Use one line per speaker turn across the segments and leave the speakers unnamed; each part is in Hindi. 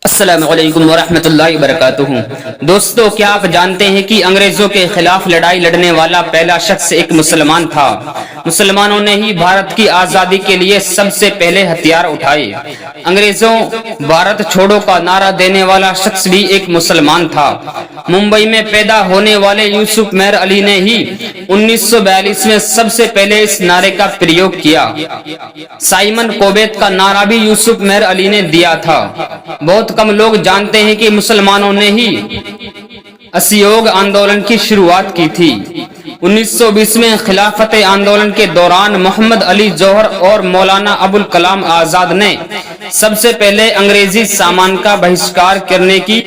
अस्सलामु अलैकुम वरहमतुल्लाहि वबरकातुहू। दोस्तों, क्या आप जानते हैं कि अंग्रेजों के खिलाफ लड़ाई लड़ने वाला पहला शख्स एक मुसलमान था। मुसलमानों ने ही भारत की आजादी के लिए सबसे पहले हथियार उठाए। अंग्रेजों भारत छोड़ो का नारा देने वाला शख्स भी एक मुसलमान था। मुंबई में पैदा होने वाले यूसुफ मेहर अली ने ही 1942 में सबसे पहले इस नारे का प्रयोग किया। साइमन कोबेत का नारा भी यूसुफ मेहर अली ने दिया था। बहुत कम लोग जानते हैं कि मुसलमानों ने ही असहयोग आंदोलन की शुरुआत की थी। 1920 में खिलाफत आंदोलन के दौरान मोहम्मद अली जौहर और मौलाना अबुल कलाम आजाद ने सबसे पहले अंग्रेजी सामान का बहिष्कार करने की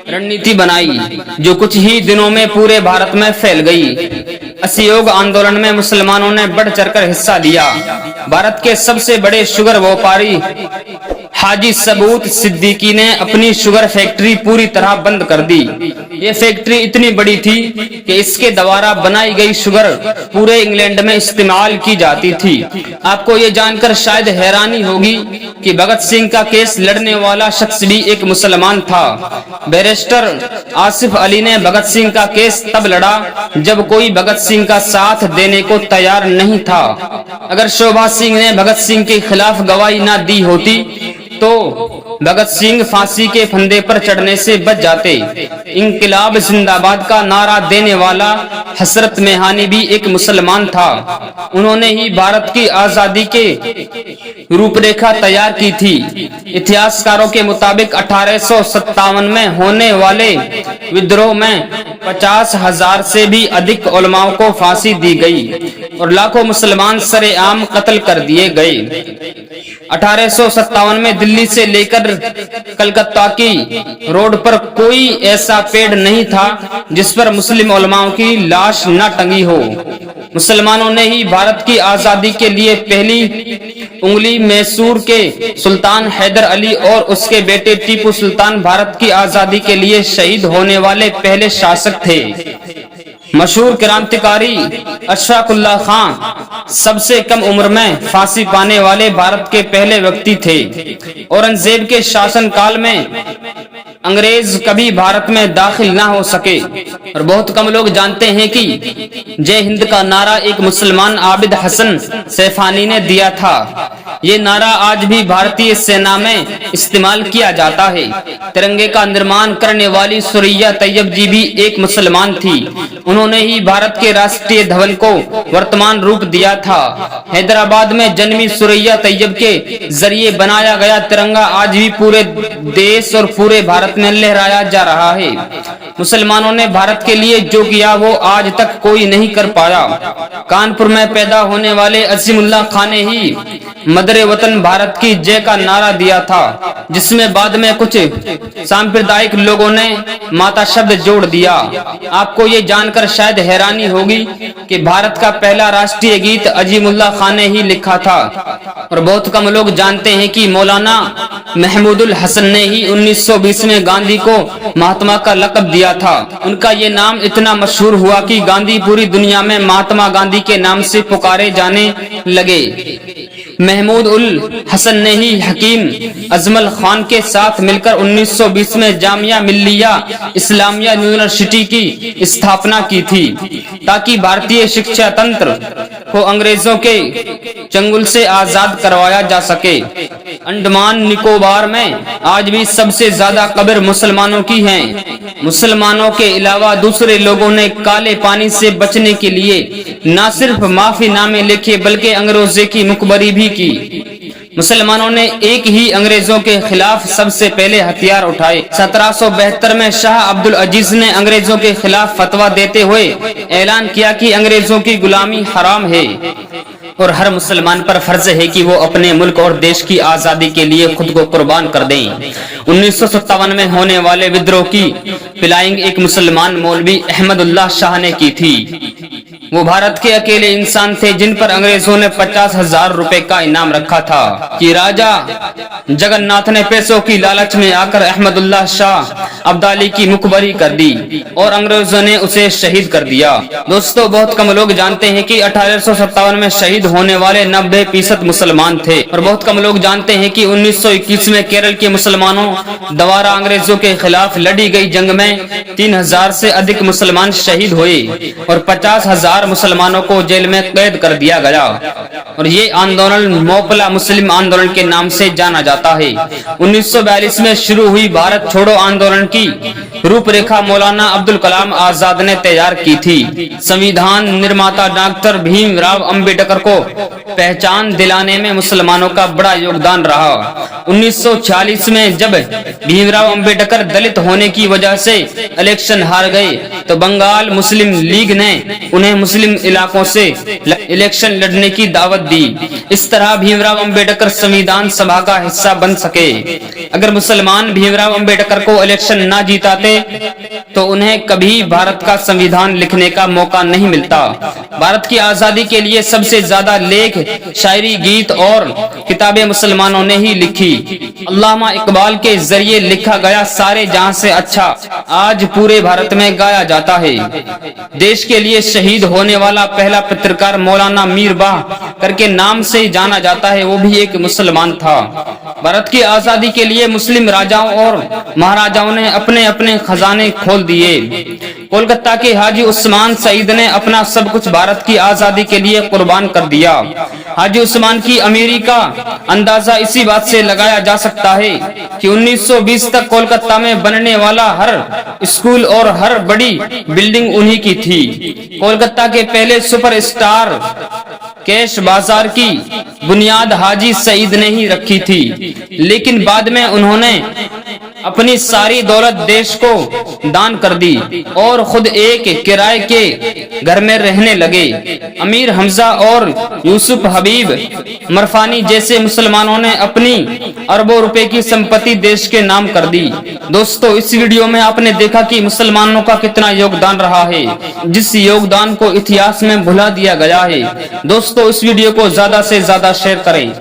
रणनीति बनाई, जो कुछ ही दिनों में पूरे भारत में फैल गई। असहयोग आंदोलन में मुसलमानों ने बढ़ चढ़कर हिस्सा लिया। भारत के सबसे बड़े शुगर व्यापारी हाजी सबूत सिद्दीकी ने अपनी शुगर फैक्ट्री पूरी तरह बंद कर दी। ये फैक्ट्री इतनी बड़ी थी कि इसके द्वारा बनाई गई शुगर पूरे इंग्लैंड में इस्तेमाल की जाती थी। आपको ये जानकर शायद हैरानी होगी कि भगत सिंह का केस लड़ने वाला शख्स भी एक मुसलमान था। बैरिस्टर आसिफ अली ने भगत सिंह का केस तब लड़ा जब कोई भगत सिंह का साथ देने को तैयार नहीं था। अगर शोभा सिंह ने भगत सिंह के खिलाफ गवाही न दी होती तो भगत सिंह फांसी के फंदे पर चढ़ने से बच जाते। इंकलाब जिंदाबाद का नारा देने वाला हसरत मेहानी भी एक मुसलमान था। उन्होंने ही भारत की आजादी के रूपरेखा तैयार की थी। इतिहासकारों के मुताबिक 1857 में होने वाले विद्रोह में 50,000 से भी अधिक उलमाओं को फांसी दी गई और लाखों मुसलमान सरेआम कत्ल कर दिए गए। 1857 में दिल्ली से लेकर कलकत्ता की रोड पर कोई ऐसा पेड़ नहीं था जिस पर मुस्लिम उलमाओं की लाश न टंगी हो। मुसलमानों ने ही भारत की आजादी के लिए पहली उंगली मैसूर के सुल्तान हैदर अली और उसके बेटे टीपू सुल्तान भारत की आजादी के लिए शहीद होने वाले पहले शासक थे। मशहूर क्रांतिकारी अशफाकुल्लाह खान सबसे कम उम्र में फांसी पाने वाले भारत के पहले व्यक्ति थे। औरंगजेब के शासनकाल में अंग्रेज कभी भारत में दाखिल ना हो सके और बहुत कम लोग जानते हैं कि जय हिंद का नारा एक मुसलमान आबिद हसन सैफानी ने दिया था। ये नारा आज भी भारतीय सेना में इस्तेमाल किया जाता है। तिरंगे का निर्माण करने वाली सुरैया तैयब जी भी एक मुसलमान थी। उन्होंने ही भारत के राष्ट्रीय ध्वज को वर्तमान रूप दिया था। हैदराबाद में जन्मी सुरैया तैयब के जरिए बनाया गया तिरंगा आज भी पूरे देश और पूरे भारत में लहराया जा रहा है। मुसलमानों ने भारत के लिए जो किया वो आज तक कोई नहीं कर पाया। कानपुर में पैदा होने वाले अजीमुल्लाह खान ने ही मदरे वतन भारत की जय का नारा दिया था, जिसमें बाद में कुछ सांप्रदायिक लोगों ने माता शब्द जोड़ दिया। आपको ये जानकर शायद हैरानी होगी कि भारत का पहला राष्ट्रीय गीत अजीमुल्लाह खान ने ही लिखा था और बहुत कम लोग जानते हैं कि मौलाना महमूदुल हसन ने ही 1920 में गांधी को महात्मा का लक़ब दिया था। उनका ये नाम इतना मशहूर हुआ कि गांधी पूरी दुनिया में महात्मा गांधी के नाम से पुकारे जाने लगे। महमूद उल हसन ने ही हकीम अजमल खान के साथ मिलकर 1920 में जामिया मिल्लिया इस्लामिया यूनिवर्सिटी की स्थापना की थी, ताकि भारतीय शिक्षा तंत्र को अंग्रेजों के चंगुल से आजाद करवाया जा सके। अंडमान निकोबार में आज भी सबसे ज्यादा कब्र मुसलमानों की हैं। मुसलमानों के अलावा दूसरे लोगों ने काले पानी से बचने के लिए न सिर्फ माफीनामे लिखे बल्कि अंग्रेजों की मुखबरी भी की। मुसलमानों ने एक ही अंग्रेजों के खिलाफ सबसे पहले हथियार उठाए। 1772 में शाह अब्दुल अजीज ने अंग्रेजों के खिलाफ फतवा देते हुए ऐलान किया कि अंग्रेजों की गुलामी हराम है और हर मुसलमान पर फर्ज है कि वो अपने मुल्क और देश की आजादी के लिए खुद को कुर्बान कर दें। 1957 में होने वाले विद्रोह की प्लानिंग एक मुसलमान मौलवी अहमदुल्लाह शाह ने की थी। वो भारत के अकेले इंसान थे जिन पर अंग्रेजों ने 50,000 रुपए का इनाम रखा था कि राजा जगन्नाथ ने पैसों की लालच में आकर अहमदुल्लाह शाह अब्दाली की मुखबरी कर दी और अंग्रेजों ने उसे शहीद कर दिया। दोस्तों, बहुत कम लोग जानते हैं कि 1857 में शहीद होने वाले 90% मुसलमान थे और बहुत कम लोग जानते हैं कि 1921 में केरल के मुसलमानों द्वारा अंग्रेजों के खिलाफ लड़ी गई जंग में 3000 से अधिक मुसलमान शहीद हुए और 50,000 मुसलमानों को जेल में कैद कर दिया गया और ये आंदोलन मोपला मुस्लिम आंदोलन के नाम से जाना जाता है। 1942 में शुरू हुई भारत छोड़ो आंदोलन की रूपरेखा मौलाना अब्दुल कलाम आजाद ने तैयार की थी। संविधान निर्माता डॉक्टर भीमराव अंबेडकर को पहचान दिलाने में मुसलमानों का बड़ा योगदान रहा। 1946 में जब भीमराव अंबेडकर दलित होने की वजह से इलेक्शन हार गए तो बंगाल मुस्लिम लीग ने उन्हें मुस्लिम इलाकों से इलेक्शन लड़ने की दावत दी। इस तरह भीमराव अंबेडकर संविधान सभा का हिस्सा बन सके। अगर मुसलमान भीमराव अंबेडकर को इलेक्शन ना जीताते तो उन्हें कभी भारत का संविधान लिखने का मौका नहीं मिलता। भारत की आजादी के लिए सबसे ज्यादा लेख, शायरी, गीत और किताबें मुसलमानों ने ही लिखी। अल्लामा इकबाल के जरिए लिखा गया सारे जहां से अच्छा आज पूरे भारत में गाया जाता है। देश के लिए शहीद होने वाला पहला पत्रकार मौलाना मीर बाह करके नाम से जाना जाता है, वो भी एक मुसलमान था। भारत की आजादी के लिए मुस्लिम राजाओं और महाराजाओं ने अपने अपने खजाने खोल दिए। कोलकाता के हाजी उस्मान सईद ने अपना सब कुछ भारत की आजादी के लिए कुर्बान कर दिया। हाजी उस्मान की अमीरी का अंदाजा इसी बात से लगाया जा सकता है कि 1920 तक कोलकाता में बनने वाला हर स्कूल और हर बड़ी बिल्डिंग उन्हीं की थी। कोलकाता के पहले सुपरस्टार कैश बाजार की बुनियाद हाजी सईद ने ही रखी थी, लेकिन बाद में उन्होंने अपनी सारी दौलत देश को दान कर दी और खुद एक किराए के घर में रहने लगे। अमीर हमजा और यूसुफ हबीब मरफानी जैसे मुसलमानों ने अपनी अरबों रुपए की संपत्ति देश के नाम कर दी। दोस्तों, इस वीडियो में आपने देखा कि मुसलमानों का कितना योगदान रहा है, जिस योगदान को इतिहास में भुला दिया गया है। दोस्तों, इस वीडियो को ज्यादा से ज्यादा शेयर करें।